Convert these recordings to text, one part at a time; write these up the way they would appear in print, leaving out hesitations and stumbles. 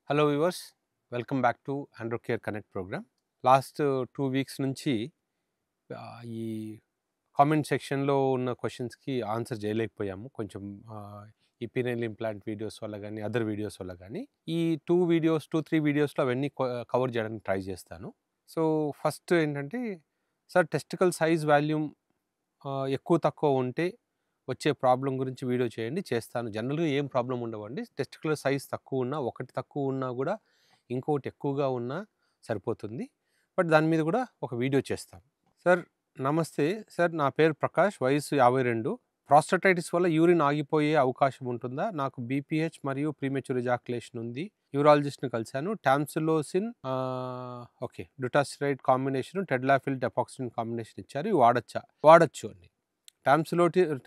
Hello viewers, welcome back to Andro care connect program. Last 2 weeks నుంచి ఈ comment సెక్షన్‌లో ఉన్న క్వెషన్స్‌కి ఆన్సర్ చేయలేకపోయాము. కొంచెం ఈ పీనల్ ఇంప్లాంట్ వీడియోస్ వల్ల గానీ, అదర్ వీడియోస్ వల్ల గానీ, ఈ 2, 3 వీడియోస్‌లో అవన్నీ కవర్ చేయడానికి ట్రై చేస్తాను. సో, ఫస్ట్ ఏంటంటే, సార్ టెస్టికల్ సైజ్ వాల్యూమ్ ఎక్కువ తక్కువ ఉంటే వచ్చే ప్రాబ్లమ్ గురించి వీడియో చేయండి, చేస్తాను. జనరల్‌గా ఏం ప్రాబ్లమ్ ఉండవండి. టెస్టిక్యులర్ సైజ్ తక్కువున్నా, ఒకటి తక్కువున్నా గూడా ఇంకొకటి ఎక్కువగా ఉన్నా సరిపోతుంది. బట్ దాని మీద గూడా ఒక వీడియో చేస్తాను. సార్ నమస్తే. సార్ నా పేరు ప్రకాష్. వయస్సు 52. ప్రాస్టటైటిస్ వల్ల యూరిన్ ఆగిపోయే అవకాశం ఉంటుందా? నాకు బీపీహెచ్ మరియు ప్రీమెచ్యూర్ ఎజాక్యులేషన్ ఉంది. యూరాలజిస్ట్‌ని కలిసాను. టామ్సిలోసిన్ ఓకే. డుటాస్టైడ్ కాంబినేషన్, టెడ్లాఫిల్, డెపాక్సిన్ కాంబినేషన్ ఇచ్చారు. ఇవి వాడొచ్చా? వాడొచ్చు అండి.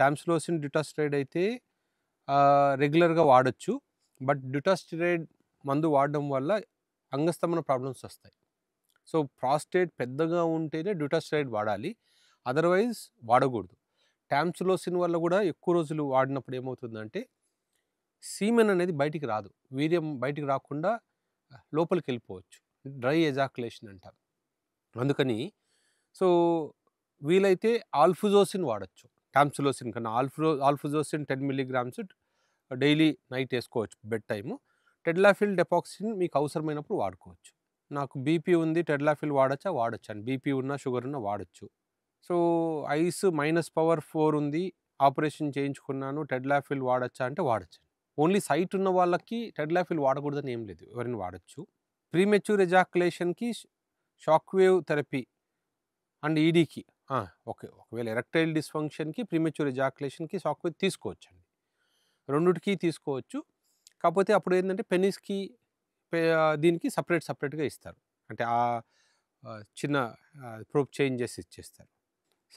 టామ్సిలోసిన్, డ్యూటాస్టైడ్ అయితే రెగ్యులర్‌గా వాడొచ్చు. బట్ డ్యూటాస్టైడ్ మందు వాడడం వల్ల అంగస్తంభన ప్రాబ్లమ్స్ వస్తాయి. సో, ప్రాస్టేట్ పెద్దగా ఉంటేనే డ్యూటాస్టైడ్ వాడాలి. అదర్‌వైజ్ వాడకూడదు. టామ్సిలోసిన్ వల్ల కూడా ఎక్కువ రోజులు వాడినప్పుడు ఏమవుతుందంటే, సీమెన్ అనేది బయటికి రాదు. వీర్యం బయటికి రాకుండా లోపలికెళ్ళిపోవచ్చు. డ్రై ఎజాక్యులేషన్ అంటారు. అందుకని సో, వీలైతే ఆల్ఫుజోసిన్ వాడొచ్చు. టామ్సిలోసిన్ కన్నా ఆల్ఫుజోసిన్ 10 మిల్లీగ్రామ్స్ డైలీ నైట్ ఏసుకోవచ్చు బెడ్ టైము. టెడ్లాఫిల్, డెపాక్సిన్ మీకు అవసరమైనప్పుడు వాడుకోవచ్చు. నాకు బీపీ ఉంది, టెడ్లాఫిల్ వాడొచ్చా? వాడొచ్చండి. బీపీ ఉన్నా, షుగర్ ఉన్నా వాడొచ్చు. సో, ఐస్ -4 ఉంది. ఆపరేషన్ చేయించుకున్నాను. టెడ్లాఫిల్ వాడొచ్చా అంటే వాడొచ్చండి. ఓన్లీ సైట్ ఉన్న వాళ్ళకి టెడ్లాఫిల్ వాడకూడదని ఏం లేదు. ఎవరైనా వాడొచ్చు. ప్రీమెచ్యూర్ ఎజాక్యులేషన్‌కి షాక్ వేవ్ థెరపీ అండ్ ఈడీకి ఓకే. ఒకవేళ ఎరెక్టైల్ డిస్‌ఫంక్షన్‌కి, ప్రీమెచ్యూర్ ఎజాక్యులేషన్‌కి షాక్ వేవ్ తీసుకోవచ్చండి. రెండిటికి తీసుకోవచ్చు. కాపోతే అప్పుడేందంటే పెనిస్‌కి దీనికి సెపరేట్‌గా ఇస్తారు. అంటే చిన్న ప్రోబ్ చేంజ్ చేసి ఇచ్చేస్తారు.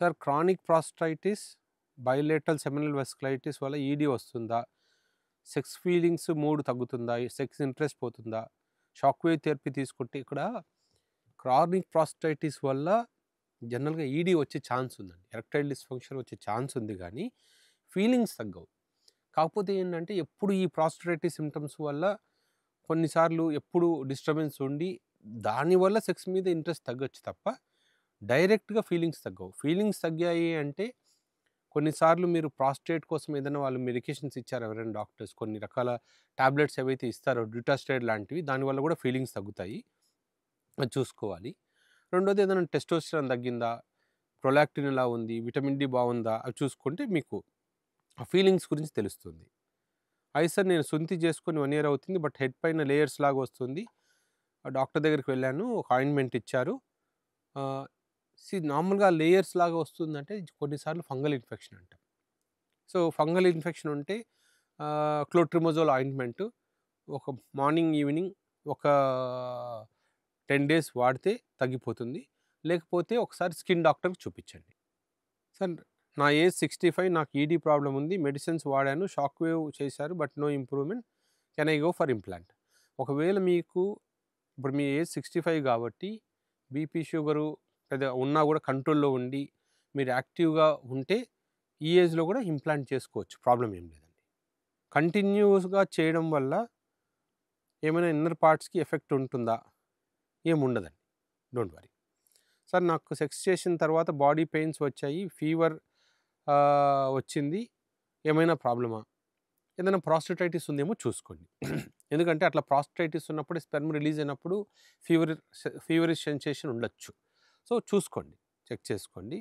Sir chronic prostatitis, bilateral seminal వెస్కులైటిస్ వల్ల ఈడీ వస్తుందా? సెక్స్ ఫీలింగ్స్ మూడ్ తగ్గుతుందా? సెక్స్ ఇంట్రెస్ట్ పోతుందా? షాక్ వేవ్ థెరపీ తీసుకుంటే ఇక్కడ క్రానిక్ ప్రాస్టైటిస్ వల్ల జనరల్‌గా ఈడీ వచ్చే ఛాన్స్ ఉందండి. ఎరెక్టైల్ డిస్‌ఫంక్షన్ వచ్చే ఛాన్స్ ఉంది గానీ, ఫీలింగ్స్ తగ్గవు. కాకపోతే ఏంటంటే, ఎప్పుడు ఈ ప్రాస్టైటిస్ సింప్టమ్స్ వల్ల కొన్నిసార్లు ఎప్పుడు డిస్టర్బెన్స్ ఉండి, దానివల్ల సెక్స్ మీద ఇంట్రెస్ట్ తగ్గొచ్చు తప్ప, డైరెక్ట్‌గా ఫీలింగ్స్ తగ్గవు. ఫీలింగ్స్ తగ్గాయి అంటే, కొన్నిసార్లు మీరు ప్రాస్టేట్ కోసం ఏదైనా వాళ్ళు మెడికేషన్స్ ఇచ్చారు ఎవరైనా డాక్టర్స్. కొన్ని రకాల టాబ్లెట్స్ ఏవైతే ఇస్తారో డ్యూటాస్టైడ్ లాంటివి, దానివల్ల కూడా ఫీలింగ్స్ తగ్గుతాయి. అది చూసుకోవాలి. రెండోది ఏదైనా టెస్టోస్టెరాన్ తగ్గిందా? ప్రొలాక్టిన్ ఎలా ఉంది? విటమిన్ డి బావుందా? అవి చూసుకుంటే మీకు ఆ ఫీలింగ్స్ గురించి తెలుస్తుంది. అయితే సార్ నేను సుంతి చేసుకొని 1 ఇయర్ అవుతుంది. బట్ హెడ్ పైన లేయర్స్ లాగా వస్తుంది. డాక్టర్ దగ్గరికి వెళ్ళాను. ఒక ఆయింట్మెంట్ ఇచ్చారు. ఆహ్, నార్మల్‌గా లేయర్స్ లాగా వస్తుందంటే కొన్నిసార్లు ఫంగల్ ఇన్ఫెక్షన్ అంటాం. సో, ఫంగల్ ఇన్ఫెక్షన్ ఉంటే క్లోట్రిమజోల్ ఆయింట్మెంట్ ఒక మార్నింగ్, ఈవినింగ్ ఒక 10 డేస్ వాడితే తగ్గిపోతుంది. లేకపోతే ఒకసారి స్కిన్ డాక్టర్‌కి చూపించండి. సార్ నా ఏజ్ 65, నాకు ఈడీ ప్రాబ్లమ్ ఉంది. మెడిసిన్స్ వాడాను. షాక్ వేవ్ చేశారు. But no improvement. Can I go for implant? ఒకవేళ మీకు ఇప్పుడు మీ ఏజ్ 65 కాబట్టి బీపీ, షుగరు పెద్దగా ఉన్నా కూడా కంట్రోల్‌లో ఉండి మీరు యాక్టివ్‌గా ఉంటే ఈ ఏజ్‌లో కూడా ఇంప్లాంట్ చేసుకోవచ్చు. ప్రాబ్లమ్ ఏం లేదండి. కంటిన్యూస్‌గా చేయడం వల్ల ఏమైనా ఇన్నర్ పార్ట్స్‌కి ఎఫెక్ట్ ఉంటుందా? ఏముండదండి. Don't worry. సార్ నాకు సెక్స్ చేసిన తర్వాత బాడీ పెయిన్స్ వచ్చాయి. ఫీవర్ వచ్చింది. ఏమైనా ప్రాబ్లమా? ఏదైనా ప్రాస్టటైటిస్ ఉందేమో చూసుకోండి. ఎందుకంటే అట్లా ప్రాస్టటైటిస్ ఉన్నప్పుడు స్పెర్మ్ రిలీజ్ అయినప్పుడు ఫీవరిష్ సెన్సేషన్ ఉండొచ్చు. సో, చూసుకోండి. చెక్ చేసుకోండి.